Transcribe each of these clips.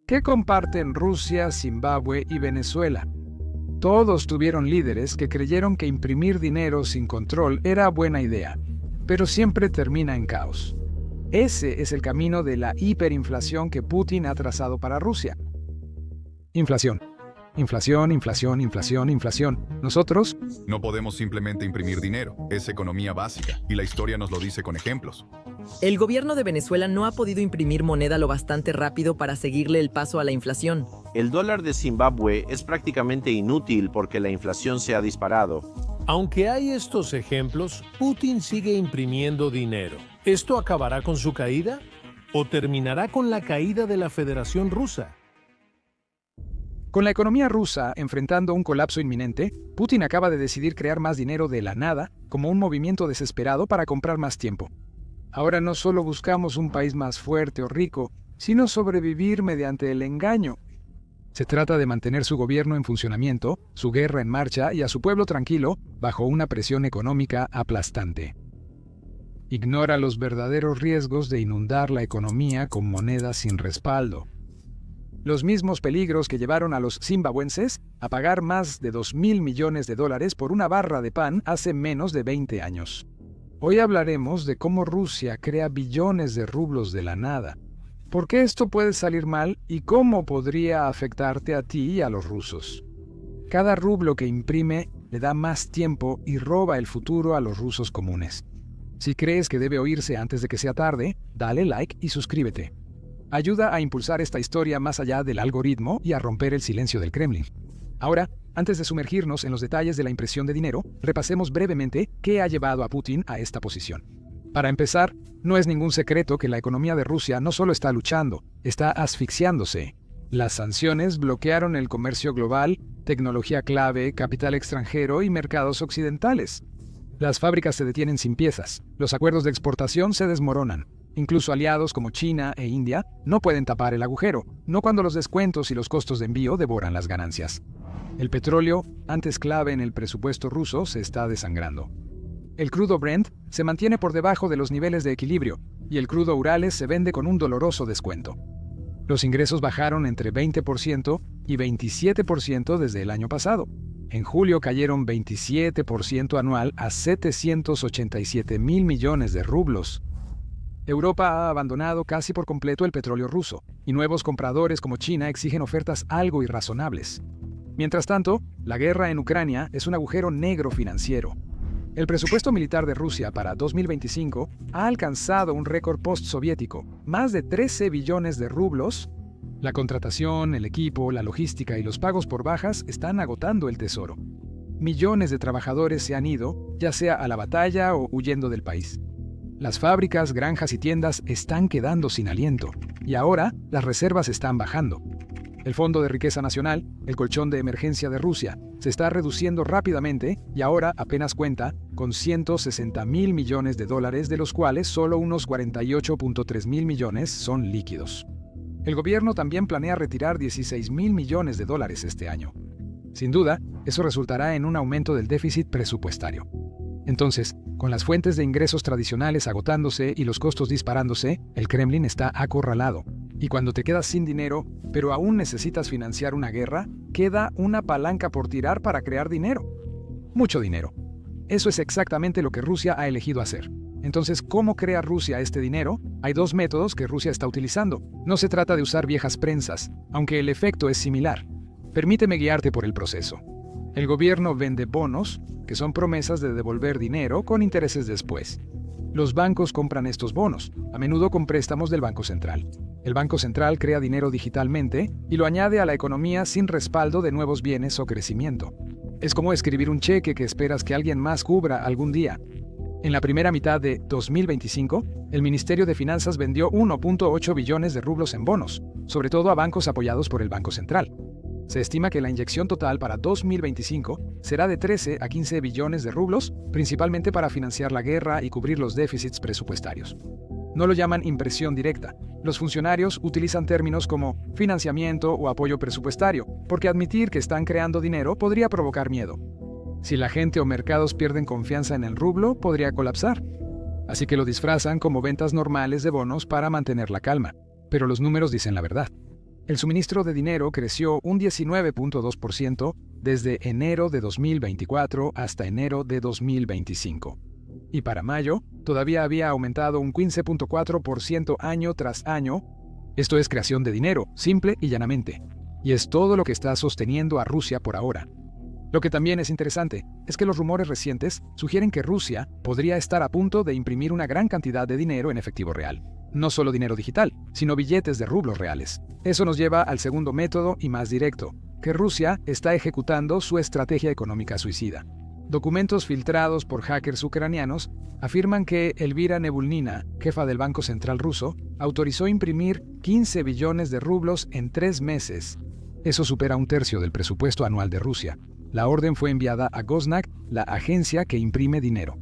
¿Qué comparten Rusia, Zimbabue y Venezuela? Todos tuvieron líderes que creyeron que imprimir dinero sin control era buena idea, pero siempre termina en caos. Ese es el camino de la hiperinflación que Putin ha trazado para Rusia. Inflación. Inflación, inflación, inflación, inflación. Nosotros No podemos simplemente imprimir dinero, es economía básica, y la historia nos lo dice con ejemplos. El gobierno de Venezuela no ha podido imprimir moneda lo bastante rápido para seguirle el paso a la inflación. El dólar de Zimbabue es prácticamente inútil porque la inflación se ha disparado. Aunque hay estos ejemplos, Putin sigue imprimiendo dinero. ¿Esto acabará con su caída? ¿O terminará con la caída de la Federación Rusa? Con la economía rusa enfrentando un colapso inminente, Putin acaba de decidir crear más dinero de la nada como un movimiento desesperado para comprar más tiempo. Ahora no solo buscamos un país más fuerte o rico, sino sobrevivir mediante el engaño. Se trata de mantener su gobierno en funcionamiento, su guerra en marcha y a su pueblo tranquilo bajo una presión económica aplastante. Ignora los verdaderos riesgos de inundar la economía con monedas sin respaldo. Los mismos peligros que llevaron a los zimbabuenses a pagar más de $2.000 millones por una barra de pan hace menos de 20 años. Hoy hablaremos de cómo Rusia crea billones de rublos de la nada, por qué esto puede salir mal y cómo podría afectarte a ti y a los rusos. Cada rublo que imprime le da más tiempo y roba el futuro a los rusos comunes. Si crees que debe oírse antes de que sea tarde, dale like y suscríbete. Ayuda a impulsar esta historia más allá del algoritmo y a romper el silencio del Kremlin. Ahora, antes de sumergirnos en los detalles de la impresión de dinero, repasemos brevemente qué ha llevado a Putin a esta posición. Para empezar, no es ningún secreto que la economía de Rusia no solo está luchando, está asfixiándose. Las sanciones bloquearon el comercio global, tecnología clave, capital extranjero y mercados occidentales. Las fábricas se detienen sin piezas, los acuerdos de exportación se desmoronan. Incluso aliados como China e India no pueden tapar el agujero, no cuando los descuentos y los costos de envío devoran las ganancias. El petróleo, antes clave en el presupuesto ruso, se está desangrando. El crudo Brent se mantiene por debajo de los niveles de equilibrio y el crudo Urales se vende con un doloroso descuento. Los ingresos bajaron entre 20% y 27% desde el año pasado. En julio cayeron 27% anual a 787.000 millones de rublos. Europa ha abandonado casi por completo el petróleo ruso, y nuevos compradores como China exigen ofertas algo irrazonables. Mientras tanto, la guerra en Ucrania es un agujero negro financiero. El presupuesto militar de Rusia para 2025 ha alcanzado un récord postsoviético, más de 13 billones de rublos. La contratación, el equipo, la logística y los pagos por bajas están agotando el tesoro. Millones de trabajadores se han ido, ya sea a la batalla o huyendo del país. Las fábricas, granjas y tiendas están quedando sin aliento, y ahora las reservas están bajando. El Fondo de Riqueza Nacional, el colchón de emergencia de Rusia, se está reduciendo rápidamente y ahora apenas cuenta con $160.000 millones, de los cuales solo unos 48.3 mil millones son líquidos. El gobierno también planea retirar $16.000 millones este año. Sin duda, eso resultará en un aumento del déficit presupuestario. Entonces, con las fuentes de ingresos tradicionales agotándose y los costos disparándose, el Kremlin está acorralado. Y cuando te quedas sin dinero, pero aún necesitas financiar una guerra, queda una palanca por tirar para crear dinero. Mucho dinero. Eso es exactamente lo que Rusia ha elegido hacer. Entonces, ¿cómo crea Rusia este dinero? Hay dos métodos que Rusia está utilizando. No se trata de usar viejas prensas, aunque el efecto es similar. Permíteme guiarte por el proceso. El gobierno vende bonos, que son promesas de devolver dinero con intereses después. Los bancos compran estos bonos, a menudo con préstamos del Banco Central. El Banco Central crea dinero digitalmente y lo añade a la economía sin respaldo de nuevos bienes o crecimiento. Es como escribir un cheque que esperas que alguien más cubra algún día. En la primera mitad de 2025, el Ministerio de Finanzas vendió 1.8 billones de rublos en bonos, sobre todo a bancos apoyados por el Banco Central. Se estima que la inyección total para 2025 será de 13 a 15 billones de rublos, principalmente para financiar la guerra y cubrir los déficits presupuestarios. No lo llaman impresión directa. Los funcionarios utilizan términos como financiamiento o apoyo presupuestario, porque admitir que están creando dinero podría provocar miedo. Si la gente o mercados pierden confianza en el rublo, podría colapsar. Así que lo disfrazan como ventas normales de bonos para mantener la calma. Pero los números dicen la verdad. El suministro de dinero creció un 19.2% desde enero de 2024 hasta enero de 2025. Y para mayo, todavía había aumentado un 15.4% año tras año. Esto es creación de dinero, simple y llanamente. Y es todo lo que está sosteniendo a Rusia por ahora. Lo que también es interesante es que los rumores recientes sugieren que Rusia podría estar a punto de imprimir una gran cantidad de dinero en efectivo real. No solo dinero digital, sino billetes de rublos reales. Eso nos lleva al segundo método y más directo, que Rusia está ejecutando su estrategia económica suicida. Documentos filtrados por hackers ucranianos afirman que Elvira Nebulnina, jefa del Banco Central ruso, autorizó imprimir 15 billones de rublos en 3 meses. Eso supera un tercio del presupuesto anual de Rusia. La orden fue enviada a Gosnag, la agencia que imprime dinero.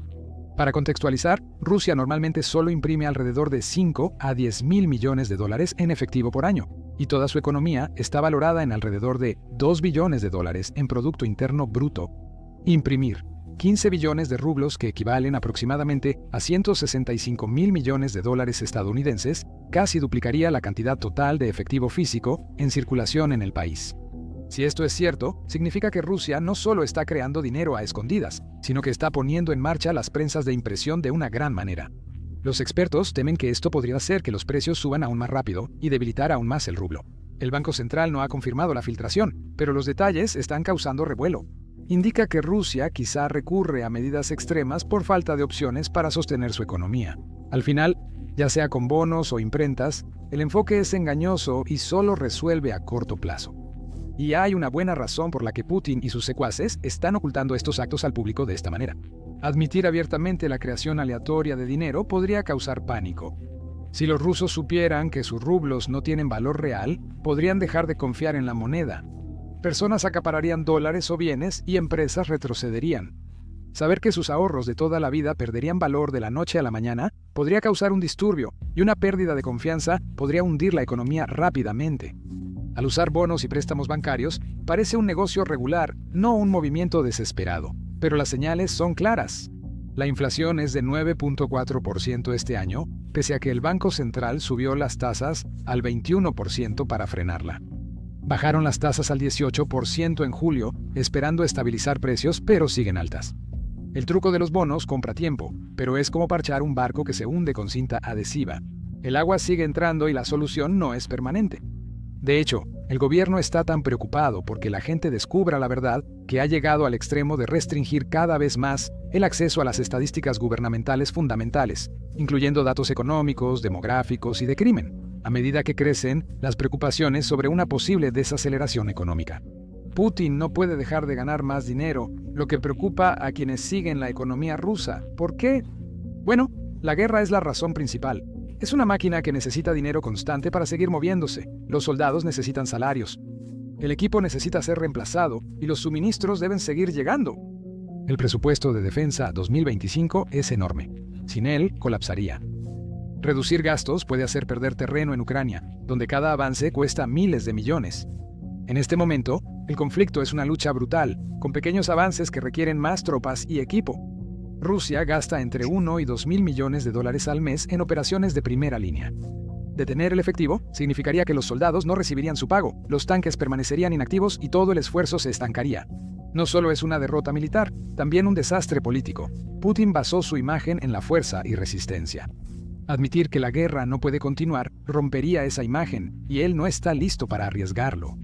Para contextualizar, Rusia normalmente solo imprime alrededor de 5 a 10 mil millones de dólares en efectivo por año, y toda su economía está valorada en alrededor de 2 billones de dólares en Producto Interno Bruto. Imprimir 15 billones de rublos, que equivalen aproximadamente a 165 mil millones de dólares estadounidenses, casi duplicaría la cantidad total de efectivo físico en circulación en el país. Si esto es cierto, significa que Rusia no solo está creando dinero a escondidas, sino que está poniendo en marcha las prensas de impresión de una gran manera. Los expertos temen que esto podría hacer que los precios suban aún más rápido y debilitar aún más el rublo. El Banco Central no ha confirmado la filtración, pero los detalles están causando revuelo. Indica que Rusia quizá recurre a medidas extremas por falta de opciones para sostener su economía. Al final, ya sea con bonos o imprentas, el enfoque es engañoso y solo resuelve a corto plazo. Y hay una buena razón por la que Putin y sus secuaces están ocultando estos actos al público de esta manera. Admitir abiertamente la creación aleatoria de dinero podría causar pánico. Si los rusos supieran que sus rublos no tienen valor real, podrían dejar de confiar en la moneda. Personas acapararían dólares o bienes y empresas retrocederían. Saber que sus ahorros de toda la vida perderían valor de la noche a la mañana podría causar un disturbio, y una pérdida de confianza podría hundir la economía rápidamente. Al usar bonos y préstamos bancarios, parece un negocio regular, no un movimiento desesperado. Pero las señales son claras. La inflación es de 9.4% este año, pese a que el Banco Central subió las tasas al 21% para frenarla. Bajaron las tasas al 18% en julio, esperando estabilizar precios, pero siguen altas. El truco de los bonos compra tiempo, pero es como parchar un barco que se hunde con cinta adhesiva. El agua sigue entrando y la solución no es permanente. De hecho, el gobierno está tan preocupado porque la gente descubra la verdad que ha llegado al extremo de restringir cada vez más el acceso a las estadísticas gubernamentales fundamentales, incluyendo datos económicos, demográficos y de crimen, a medida que crecen las preocupaciones sobre una posible desaceleración económica. Putin no puede dejar de ganar más dinero, lo que preocupa a quienes siguen la economía rusa. ¿Por qué? Bueno, la guerra es la razón principal. Es una máquina que necesita dinero constante para seguir moviéndose. Los soldados necesitan salarios. El equipo necesita ser reemplazado y los suministros deben seguir llegando. El presupuesto de defensa 2025 es enorme. Sin él, colapsaría. Reducir gastos puede hacer perder terreno en Ucrania, donde cada avance cuesta miles de millones. En este momento, el conflicto es una lucha brutal, con pequeños avances que requieren más tropas y equipo. Rusia gasta entre 1 y 2 mil millones de dólares al mes en operaciones de primera línea. Detener el efectivo significaría que los soldados no recibirían su pago, los tanques permanecerían inactivos y todo el esfuerzo se estancaría. No solo es una derrota militar, también un desastre político. Putin basó su imagen en la fuerza y resistencia. Admitir que la guerra no puede continuar rompería esa imagen, y él no está listo para arriesgarlo.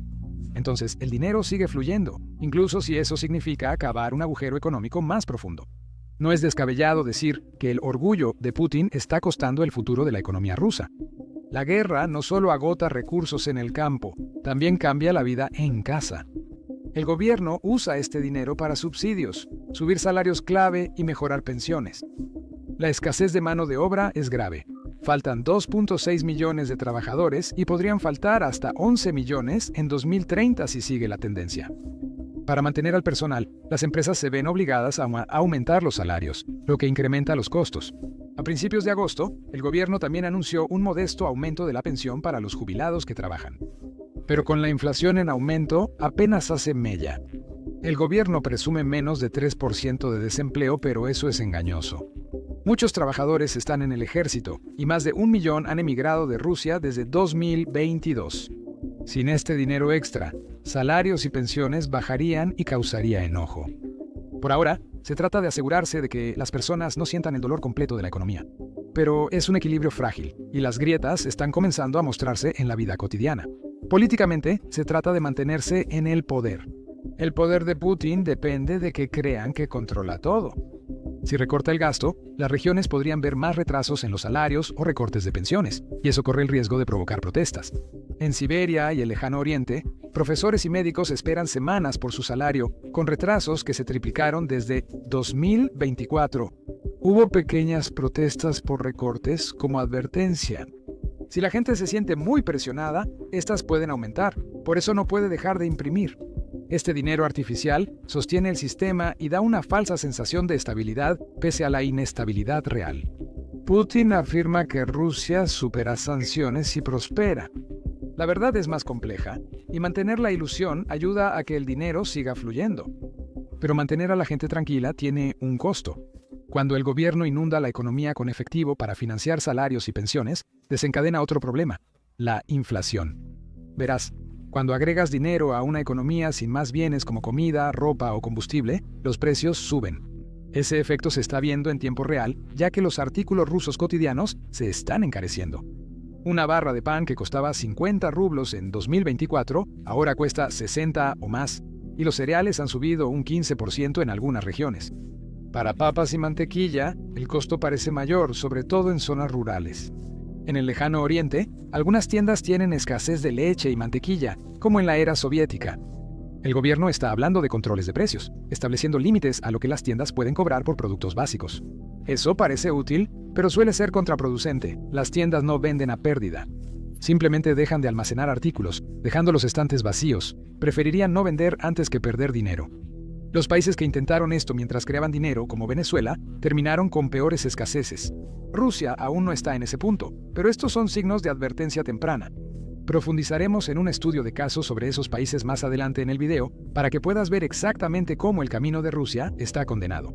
Entonces, el dinero sigue fluyendo, incluso si eso significa cavar un agujero económico más profundo. No es descabellado decir que el orgullo de Putin está costando el futuro de la economía rusa. La guerra no solo agota recursos en el campo, también cambia la vida en casa. El gobierno usa este dinero para subsidios, subir salarios clave y mejorar pensiones. La escasez de mano de obra es grave. Faltan 2.6 millones de trabajadores y podrían faltar hasta 11 millones en 2030 si sigue la tendencia. Para mantener al personal, las empresas se ven obligadas a aumentar los salarios, lo que incrementa los costos. A principios de agosto, el gobierno también anunció un modesto aumento de la pensión para los jubilados que trabajan. Pero con la inflación en aumento, apenas hace mella. El gobierno presume menos de 3% de desempleo, pero eso es engañoso. Muchos trabajadores están en el ejército y más de 1 millón han emigrado de Rusia desde 2022. Sin este dinero extra, salarios y pensiones bajarían y causaría enojo. Por ahora, se trata de asegurarse de que las personas no sientan el dolor completo de la economía. Pero es un equilibrio frágil, y las grietas están comenzando a mostrarse en la vida cotidiana. Políticamente, se trata de mantenerse en el poder. El poder de Putin depende de que crean que controla todo. Si recorta el gasto, las regiones podrían ver más retrasos en los salarios o recortes de pensiones, y eso corre el riesgo de provocar protestas. En Siberia y el Lejano Oriente, profesores y médicos esperan semanas por su salario, con retrasos que se triplicaron desde 2024. Hubo pequeñas protestas por recortes como advertencia. Si la gente se siente muy presionada, estas pueden aumentar, por eso no puede dejar de imprimir. Este dinero artificial sostiene el sistema y da una falsa sensación de estabilidad pese a la inestabilidad real. Putin afirma que Rusia supera sanciones y prospera. La verdad es más compleja, y mantener la ilusión ayuda a que el dinero siga fluyendo. Pero mantener a la gente tranquila tiene un costo. Cuando el gobierno inunda la economía con efectivo para financiar salarios y pensiones, desencadena otro problema: la inflación. Verás, cuando agregas dinero a una economía sin más bienes como comida, ropa o combustible, los precios suben. Ese efecto se está viendo en tiempo real, ya que los artículos rusos cotidianos se están encareciendo. Una barra de pan que costaba 50 rublos en 2024 ahora cuesta 60 o más, y los cereales han subido un 15% en algunas regiones. Para papas y mantequilla, el costo parece mayor, sobre todo en zonas rurales. En el Lejano Oriente, algunas tiendas tienen escasez de leche y mantequilla, como en la era soviética. El gobierno está hablando de controles de precios, estableciendo límites a lo que las tiendas pueden cobrar por productos básicos. Eso parece útil, pero suele ser contraproducente. Las tiendas no venden a pérdida. Simplemente dejan de almacenar artículos, dejando los estantes vacíos. Preferirían no vender antes que perder dinero. Los países que intentaron esto mientras creaban dinero, como Venezuela, terminaron con peores escaseces. Rusia aún no está en ese punto, pero estos son signos de advertencia temprana. Profundizaremos en un estudio de casos sobre esos países más adelante en el video para que puedas ver exactamente cómo el camino de Rusia está condenado.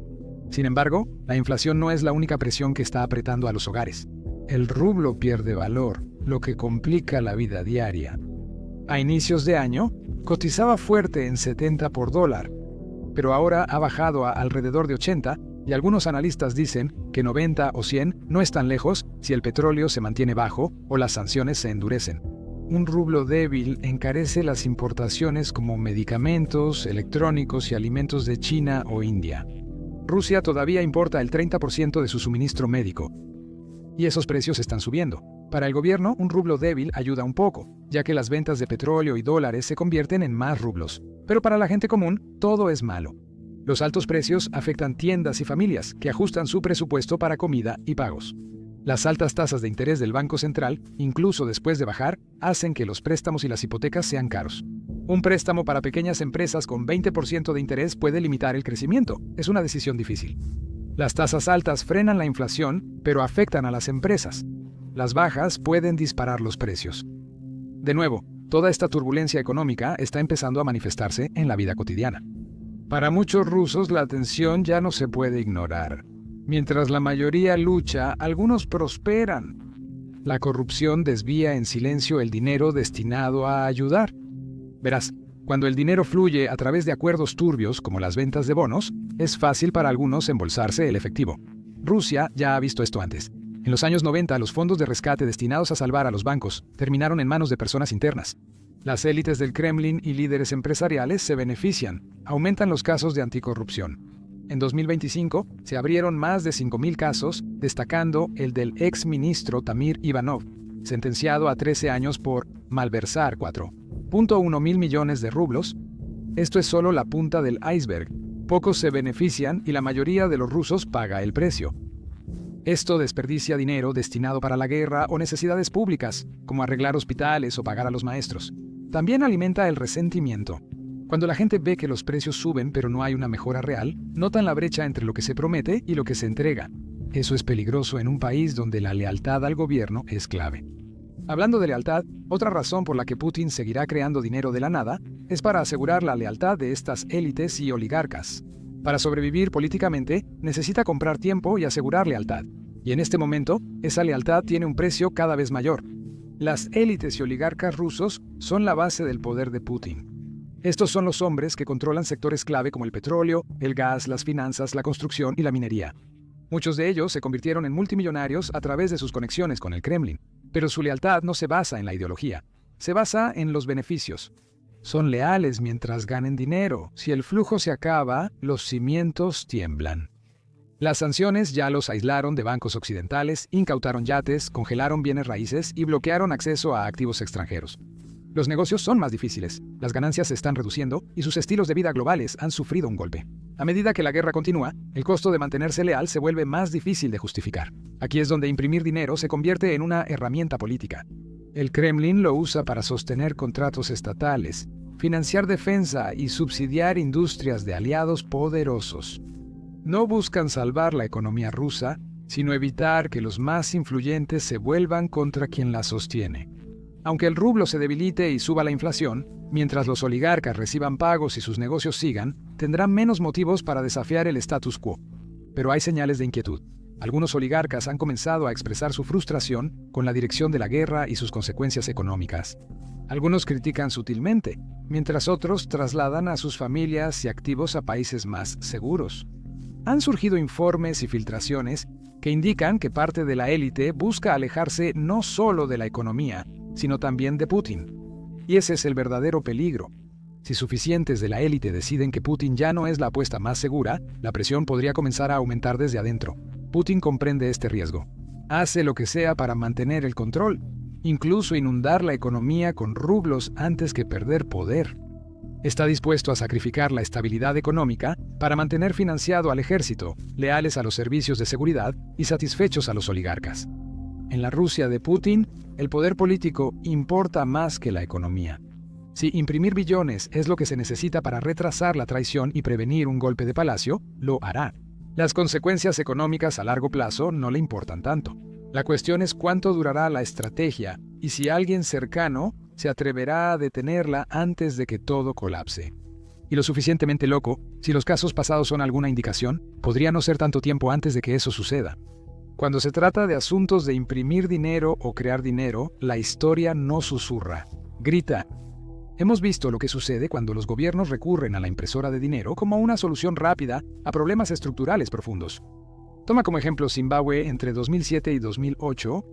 Sin embargo, la inflación no es la única presión que está apretando a los hogares. El rublo pierde valor, lo que complica la vida diaria. A inicios de año, cotizaba fuerte en 70 por dólar, pero ahora ha bajado a alrededor de 80, y algunos analistas dicen que 90 o 100 no están lejos si el petróleo se mantiene bajo o las sanciones se endurecen. Un rublo débil encarece las importaciones como medicamentos, electrónicos y alimentos de China o India. Rusia todavía importa el 30% de su suministro médico, y esos precios están subiendo. Para el gobierno, un rublo débil ayuda un poco, ya que las ventas de petróleo y dólares se convierten en más rublos. Pero para la gente común, todo es malo. Los altos precios afectan tiendas y familias que ajustan su presupuesto para comida y pagos. Las altas tasas de interés del Banco Central, incluso después de bajar, hacen que los préstamos y las hipotecas sean caros. Un préstamo para pequeñas empresas con 20% de interés puede limitar el crecimiento. Es una decisión difícil. Las tasas altas frenan la inflación, pero afectan a las empresas. Las bajas pueden disparar los precios. De nuevo, toda esta turbulencia económica está empezando a manifestarse en la vida cotidiana. Para muchos rusos, la tensión ya no se puede ignorar. Mientras la mayoría lucha, algunos prosperan. La corrupción desvía en silencio el dinero destinado a ayudar. Verás, cuando el dinero fluye a través de acuerdos turbios, como las ventas de bonos, es fácil para algunos embolsarse el efectivo. Rusia ya ha visto esto antes. En los años 90, los fondos de rescate destinados a salvar a los bancos terminaron en manos de personas internas. Las élites del Kremlin y líderes empresariales se benefician, aumentan los casos de anticorrupción. En 2025 se abrieron más de 5.000 casos, destacando el del ex ministro Tamir Ivanov, sentenciado a 13 años por malversar 4.1 mil millones de rublos. Esto es solo la punta del iceberg. Pocos se benefician y la mayoría de los rusos paga el precio. Esto desperdicia dinero destinado para la guerra o necesidades públicas, como arreglar hospitales o pagar a los maestros. También alimenta el resentimiento. Cuando la gente ve que los precios suben pero no hay una mejora real, notan la brecha entre lo que se promete y lo que se entrega. Eso es peligroso en un país donde la lealtad al gobierno es clave. Hablando de lealtad, otra razón por la que Putin seguirá creando dinero de la nada es para asegurar la lealtad de estas élites y oligarcas. Para sobrevivir políticamente, necesita comprar tiempo y asegurar lealtad. Y en este momento, esa lealtad tiene un precio cada vez mayor. Las élites y oligarcas rusos son la base del poder de Putin. Estos son los hombres que controlan sectores clave como el petróleo, el gas, las finanzas, la construcción y la minería. Muchos de ellos se convirtieron en multimillonarios a través de sus conexiones con el Kremlin, pero su lealtad no se basa en la ideología, se basa en los beneficios. Son leales mientras ganen dinero. Si el flujo se acaba, los cimientos tiemblan. Las sanciones ya los aislaron de bancos occidentales, incautaron yates, congelaron bienes raíces y bloquearon acceso a activos extranjeros. Los negocios son más difíciles, las ganancias se están reduciendo y sus estilos de vida globales han sufrido un golpe. A medida que la guerra continúa, el costo de mantenerse leal se vuelve más difícil de justificar. Aquí es donde imprimir dinero se convierte en una herramienta política. El Kremlin lo usa para sostener contratos estatales, financiar defensa y subsidiar industrias de aliados poderosos. No buscan salvar la economía rusa, sino evitar que los más influyentes se vuelvan contra quien la sostiene. Aunque el rublo se debilite y suba la inflación, mientras los oligarcas reciban pagos y sus negocios sigan, tendrán menos motivos para desafiar el status quo. Pero hay señales de inquietud. Algunos oligarcas han comenzado a expresar su frustración con la dirección de la guerra y sus consecuencias económicas. Algunos critican sutilmente, mientras otros trasladan a sus familias y activos a países más seguros. Han surgido informes y filtraciones que indican que parte de la élite busca alejarse no solo de la economía, sino también de Putin. Y ese es el verdadero peligro. Si suficientes de la élite deciden que Putin ya no es la apuesta más segura, la presión podría comenzar a aumentar desde adentro. Putin comprende este riesgo. Hace lo que sea para mantener el control, incluso inundar la economía con rublos antes que perder poder. Está dispuesto a sacrificar la estabilidad económica para mantener financiado al ejército, leales a los servicios de seguridad y satisfechos a los oligarcas. En la Rusia de Putin, el poder político importa más que la economía. Si imprimir billones es lo que se necesita para retrasar la traición y prevenir un golpe de palacio, lo hará. Las consecuencias económicas a largo plazo no le importan tanto. La cuestión es cuánto durará la estrategia y si alguien cercano se atreverá a detenerla antes de que todo colapse. Y lo suficientemente loco, si los casos pasados son alguna indicación, podría no ser tanto tiempo antes de que eso suceda. Cuando se trata de asuntos de imprimir dinero o crear dinero, la historia no susurra, grita. Hemos visto lo que sucede cuando los gobiernos recurren a la impresora de dinero como una solución rápida a problemas estructurales profundos. Toma como ejemplo Zimbabue entre 2007 y 2008.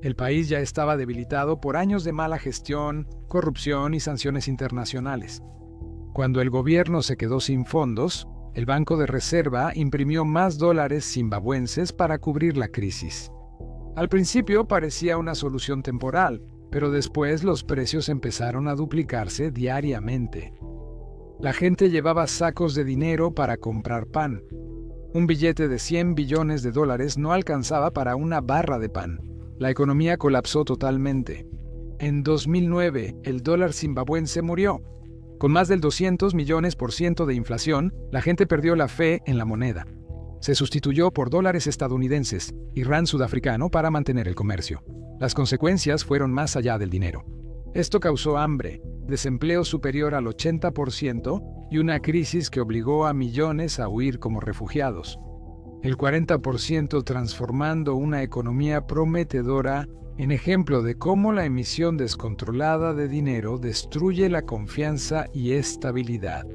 El país ya estaba debilitado por años de mala gestión, corrupción y sanciones internacionales. Cuando el gobierno se quedó sin fondos, el Banco de Reserva imprimió más dólares zimbabuenses para cubrir la crisis. Al principio parecía una solución temporal, pero después los precios empezaron a duplicarse diariamente. La gente llevaba sacos de dinero para comprar pan. Un billete de 100 billones de dólares no alcanzaba para una barra de pan. La economía colapsó totalmente. En 2009, el dólar zimbabuense murió. Con más del 200 millones % de inflación, la gente perdió la fe en la moneda. Se sustituyó por dólares estadounidenses y rand sudafricano para mantener el comercio. Las consecuencias fueron más allá del dinero. Esto causó hambre, desempleo superior al 80% y una crisis que obligó a millones a huir como refugiados. El 40% transformando una economía prometedora en ejemplo de cómo la emisión descontrolada de dinero destruye la confianza y estabilidad.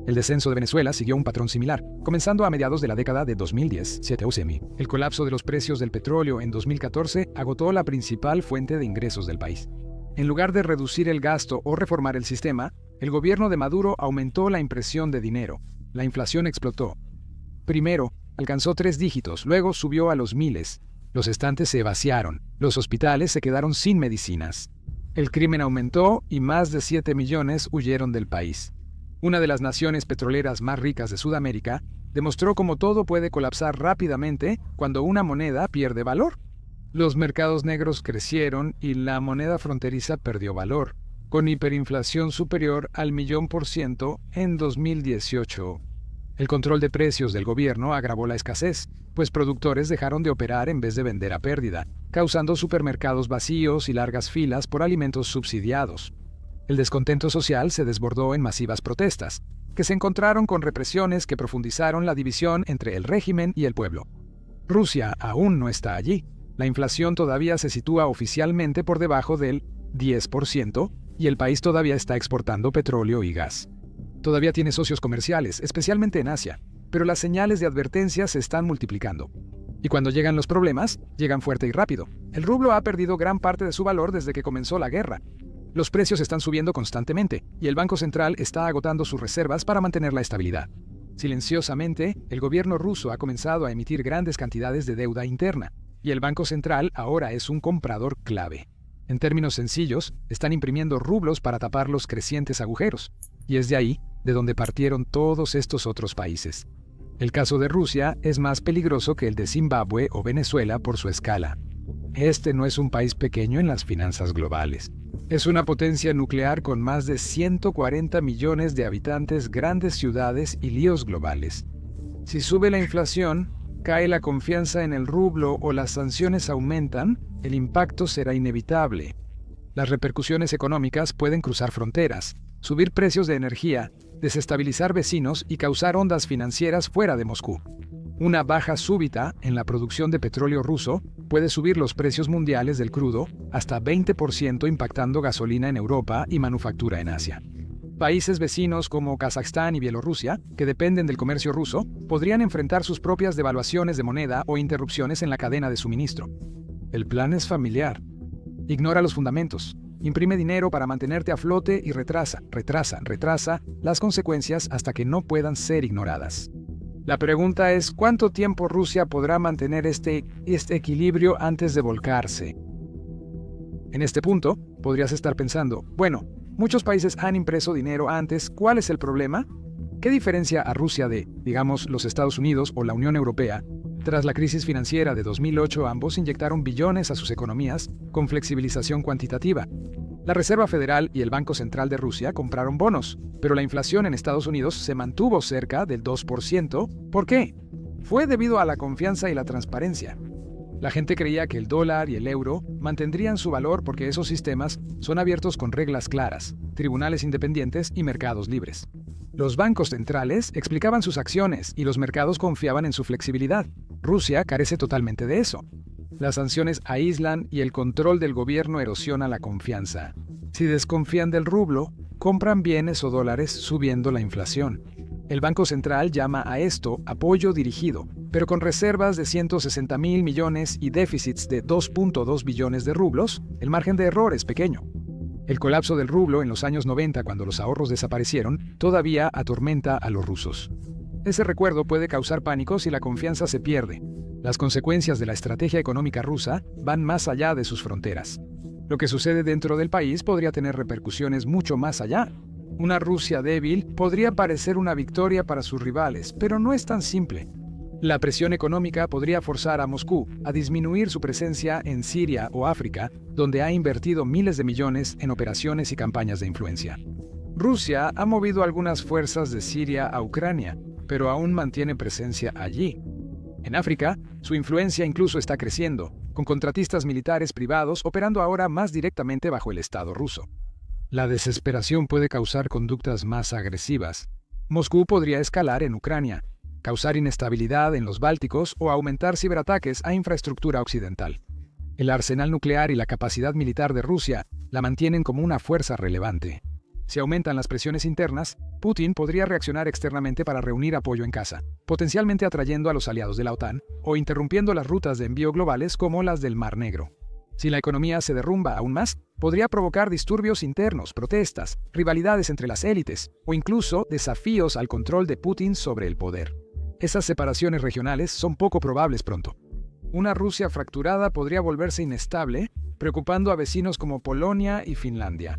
El descenso de Venezuela siguió un patrón similar, comenzando a mediados de la década de 2010, el colapso de los precios del petróleo en 2014 agotó la principal fuente de ingresos del país. En lugar de reducir el gasto o reformar el sistema, el gobierno de Maduro aumentó la impresión de dinero. La inflación explotó. Primero, alcanzó 3 dígitos, luego subió a los miles. Los estantes se vaciaron, los hospitales se quedaron sin medicinas. El crimen aumentó y más de 7 millones huyeron del país. Una de las naciones petroleras más ricas de Sudamérica demostró cómo todo puede colapsar rápidamente cuando una moneda pierde valor. Los mercados negros crecieron y la moneda fronteriza perdió valor, con hiperinflación superior al 1.000.000% en 2018. El control de precios del gobierno agravó la escasez, pues productores dejaron de operar en vez de vender a pérdida, causando supermercados vacíos y largas filas por alimentos subsidiados. El descontento social se desbordó en masivas protestas, que se encontraron con represiones que profundizaron la división entre el régimen y el pueblo. Rusia aún no está allí, La inflación todavía se sitúa oficialmente por debajo del 10% y el país todavía está exportando petróleo y gas. Todavía tiene socios comerciales, especialmente en Asia, pero las señales de advertencia se están multiplicando. Y cuando llegan los problemas, llegan fuerte y rápido. El rublo ha perdido gran parte de su valor desde que comenzó la guerra. Los precios están subiendo constantemente y el Banco Central está agotando sus reservas para mantener la estabilidad. Silenciosamente, el gobierno ruso ha comenzado a emitir grandes cantidades de deuda interna, y el Banco Central ahora es un comprador clave. En términos sencillos, están imprimiendo rublos para tapar los crecientes agujeros, y es de ahí de donde partieron todos estos otros países. El caso de Rusia es más peligroso que el de Zimbabue o Venezuela por su escala. Este no es un país pequeño en las finanzas globales. Es una potencia nuclear con más de 140 millones de habitantes, grandes ciudades y líos globales. Si sube la inflación, cae la confianza en el rublo o las sanciones aumentan, el impacto será inevitable. Las repercusiones económicas pueden cruzar fronteras, subir precios de energía, desestabilizar vecinos y causar ondas financieras fuera de Moscú. Una baja súbita en la producción de petróleo ruso puede subir los precios mundiales del crudo hasta 20%, impactando gasolina en Europa y manufactura en Asia. Países vecinos como Kazajstán y Bielorrusia, que dependen del comercio ruso, podrían enfrentar sus propias devaluaciones de moneda o interrupciones en la cadena de suministro. El plan es familiar. Ignora los fundamentos. Imprime dinero para mantenerte a flote y retrasa las consecuencias hasta que no puedan ser ignoradas. La pregunta es, ¿cuánto tiempo Rusia podrá mantener este equilibrio antes de volcarse? En este punto, podrías estar pensando, bueno, muchos países han impreso dinero antes, ¿cuál es el problema? ¿Qué diferencia a Rusia de, digamos, los Estados Unidos o la Unión Europea? Tras la crisis financiera de 2008, ambos inyectaron billones a sus economías con flexibilización cuantitativa. La Reserva Federal y el Banco Central de Rusia compraron bonos, pero la inflación en Estados Unidos se mantuvo cerca del 2%. ¿Por qué? Fue debido a la confianza y la transparencia. La gente creía que el dólar y el euro mantendrían su valor porque esos sistemas son abiertos con reglas claras, tribunales independientes y mercados libres. Los bancos centrales explicaban sus acciones y los mercados confiaban en su flexibilidad. Rusia carece totalmente de eso. Las sanciones aíslan y el control del gobierno erosiona la confianza. Si desconfían del rublo, compran bienes o dólares subiendo la inflación. El Banco Central llama a esto apoyo dirigido, pero con reservas de 160.000 millones y déficits de 2.2 billones de rublos, el margen de error es pequeño. El colapso del rublo en los años 90, cuando los ahorros desaparecieron, todavía atormenta a los rusos. Ese recuerdo puede causar pánico si la confianza se pierde. Las consecuencias de la estrategia económica rusa van más allá de sus fronteras. Lo que sucede dentro del país podría tener repercusiones mucho más allá. Una Rusia débil podría parecer una victoria para sus rivales, pero no es tan simple. La presión económica podría forzar a Moscú a disminuir su presencia en Siria o África, donde ha invertido miles de millones en operaciones y campañas de influencia. Rusia ha movido algunas fuerzas de Siria a Ucrania, pero aún mantiene presencia allí. En África, su influencia incluso está creciendo, con contratistas militares privados operando ahora más directamente bajo el Estado ruso. La desesperación puede causar conductas más agresivas. Moscú podría escalar en Ucrania, causar inestabilidad en los Bálticos o aumentar ciberataques a infraestructura occidental. El arsenal nuclear y la capacidad militar de Rusia la mantienen como una fuerza relevante. Si aumentan las presiones internas, Putin podría reaccionar externamente para reunir apoyo en casa, potencialmente atrayendo a los aliados de la OTAN o interrumpiendo las rutas de envío globales como las del Mar Negro. Si la economía se derrumba aún más, podría provocar disturbios internos, protestas, rivalidades entre las élites o incluso desafíos al control de Putin sobre el poder. Esas separaciones regionales son poco probables pronto. Una Rusia fracturada podría volverse inestable, preocupando a vecinos como Polonia y Finlandia.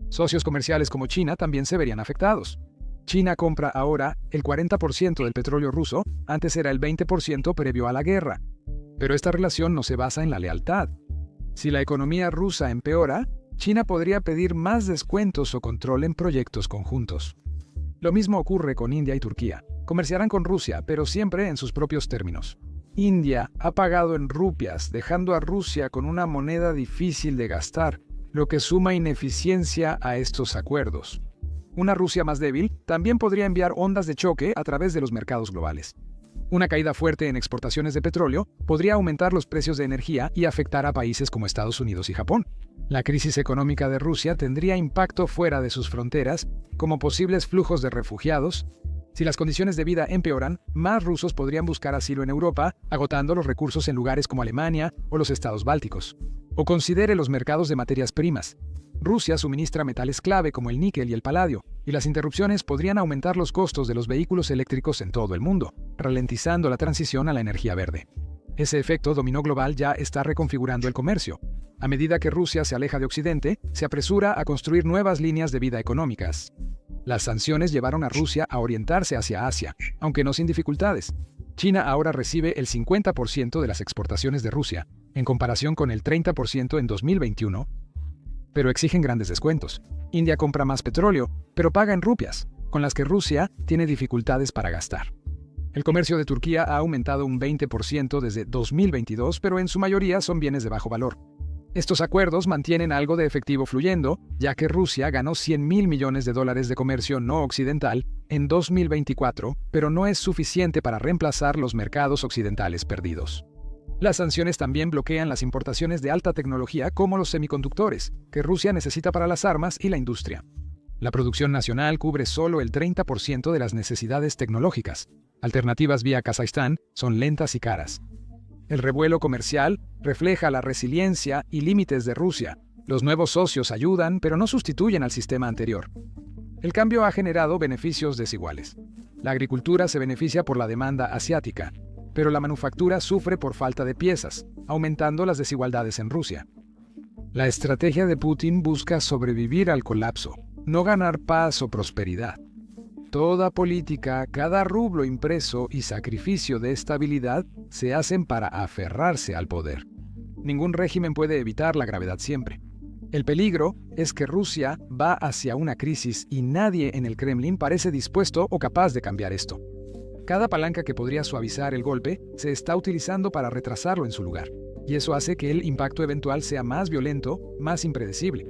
Socios comerciales como China también se verían afectados. China compra ahora el 40% del petróleo ruso, antes era el 20% previo a la guerra. Pero esta relación no se basa en la lealtad. Si la economía rusa empeora, China podría pedir más descuentos o control en proyectos conjuntos. Lo mismo ocurre con India y Turquía. Comerciarán con Rusia, pero siempre en sus propios términos. India ha pagado en rupias, dejando a Rusia con una moneda difícil de gastar, lo que suma ineficiencia a estos acuerdos. Una Rusia más débil también podría enviar ondas de choque a través de los mercados globales. Una caída fuerte en exportaciones de petróleo podría aumentar los precios de energía y afectar a países como Estados Unidos y Japón. La crisis económica de Rusia tendría impacto fuera de sus fronteras, como posibles flujos de refugiados. Si las condiciones de vida empeoran, más rusos podrían buscar asilo en Europa, agotando los recursos en lugares como Alemania o los estados bálticos. O considere los mercados de materias primas. Rusia suministra metales clave como el níquel y el paladio, y las interrupciones podrían aumentar los costos de los vehículos eléctricos en todo el mundo, ralentizando la transición a la energía verde. Ese efecto dominó global ya está reconfigurando el comercio. A medida que Rusia se aleja de Occidente, se apresura a construir nuevas líneas de vida económicas. Las sanciones llevaron a Rusia a orientarse hacia Asia, aunque no sin dificultades. China ahora recibe el 50% de las exportaciones de Rusia, en comparación con el 30% en 2021, pero exigen grandes descuentos. India compra más petróleo, pero paga en rupias, con las que Rusia tiene dificultades para gastar. El comercio de Turquía ha aumentado un 20% desde 2022, pero en su mayoría son bienes de bajo valor. Estos acuerdos mantienen algo de efectivo fluyendo, ya que Rusia ganó $100.000 millones de comercio no occidental en 2024, pero no es suficiente para reemplazar los mercados occidentales perdidos. Las sanciones también bloquean las importaciones de alta tecnología como los semiconductores, que Rusia necesita para las armas y la industria. La producción nacional cubre solo el 30% de las necesidades tecnológicas. Alternativas vía Kazajstán son lentas y caras. El revuelo comercial refleja la resiliencia y límites de Rusia. Los nuevos socios ayudan, pero no sustituyen al sistema anterior. El cambio ha generado beneficios desiguales. La agricultura se beneficia por la demanda asiática, pero la manufactura sufre por falta de piezas, aumentando las desigualdades en Rusia. La estrategia de Putin busca sobrevivir al colapso, no ganar paz o prosperidad. Toda política, cada rublo impreso y sacrificio de estabilidad se hacen para aferrarse al poder. Ningún régimen puede evitar la gravedad siempre. El peligro es que Rusia va hacia una crisis y nadie en el Kremlin parece dispuesto o capaz de cambiar esto. Cada palanca que podría suavizar el golpe se está utilizando para retrasarlo en su lugar, y eso hace que el impacto eventual sea más violento, más impredecible.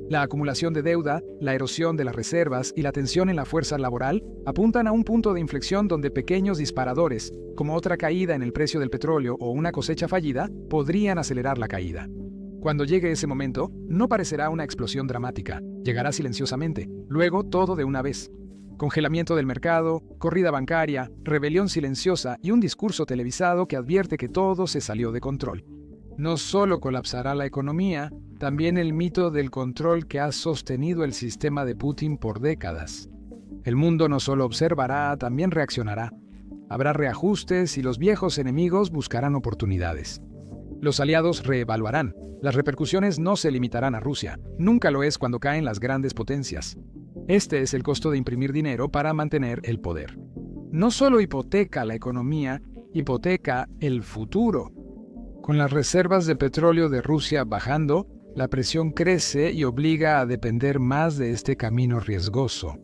La acumulación de deuda, la erosión de las reservas y la tensión en la fuerza laboral apuntan a un punto de inflexión donde pequeños disparadores, como otra caída en el precio del petróleo o una cosecha fallida, podrían acelerar la caída. Cuando llegue ese momento, no parecerá una explosión dramática, llegará silenciosamente, luego todo de una vez. Congelamiento del mercado, corrida bancaria, rebelión silenciosa y un discurso televisado que advierte que todo se salió de control. No solo colapsará la economía, también el mito del control que ha sostenido el sistema de Putin por décadas. El mundo no solo observará, también reaccionará. Habrá reajustes y los viejos enemigos buscarán oportunidades. Los aliados reevaluarán. Las repercusiones no se limitarán a Rusia. Nunca lo es cuando caen las grandes potencias. Este es el costo de imprimir dinero para mantener el poder. No solo hipoteca la economía, hipoteca el futuro. Con las reservas de petróleo de Rusia bajando, la presión crece y obliga a depender más de este camino riesgoso.